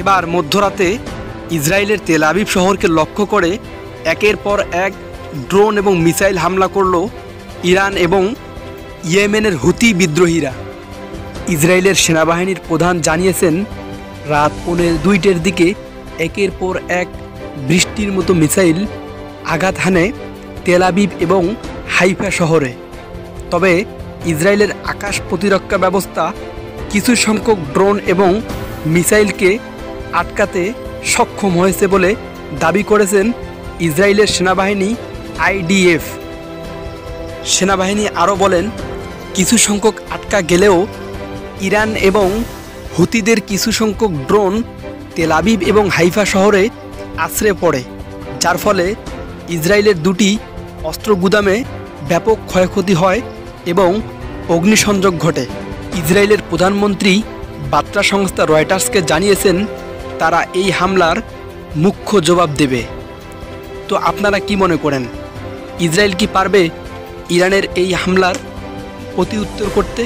এবার মধ্যরাতে ইসরায়েলের তেল আবিব শহরকে লক্ষ্য করে একের পর এক ড্রোন এবং মিসাইল হামলা করল ইরান এবং ইয়েমেনের হুতি বিদ্রোহীরা। ইসরায়েলের সেনাবাহিনীর প্রধান জানিয়েছেন, রাত 2:15টার দিকে একের পর এক বৃষ্টির মতো মিসাইল আঘাত হানে তেল আবিব এবং হাইফা শহরে। তবে ইসরায়েলের আকাশ প্রতিরক্ষা ব্যবস্থা কিছু সংখ্যক ড্রোন এবং মিসাইলকে আটকাতে সক্ষম হয়েছে বলে দাবি করেছেন ইসরায়েলের সেনাবাহিনী IDF। সেনাবাহিনী আরও বলেন, কিছু সংখ্যক আটকা গেলেও ইরান এবং হুতিদের কিছু সংখ্যক ড্রোন তেল আবিব এবং হাইফা শহরে আছড়ে পড়ে, যার ফলে ইসরায়েলের দুটি অস্ত্র গুদামে ব্যাপক ক্ষয়ক্ষতি হয় এবং অগ্নিসংযোগ ঘটে। ইসরায়েলের প্রধানমন্ত্রী বার্তা সংস্থা রয়টার্সকে জানিয়েছেন, তারা এই হামলার মুখ্য জবাব দেবে। তো আপনারা কি মনে করেন, ইসরায়েল কি পারবে ইরানের এই হামলার প্রতি উত্তর করতে?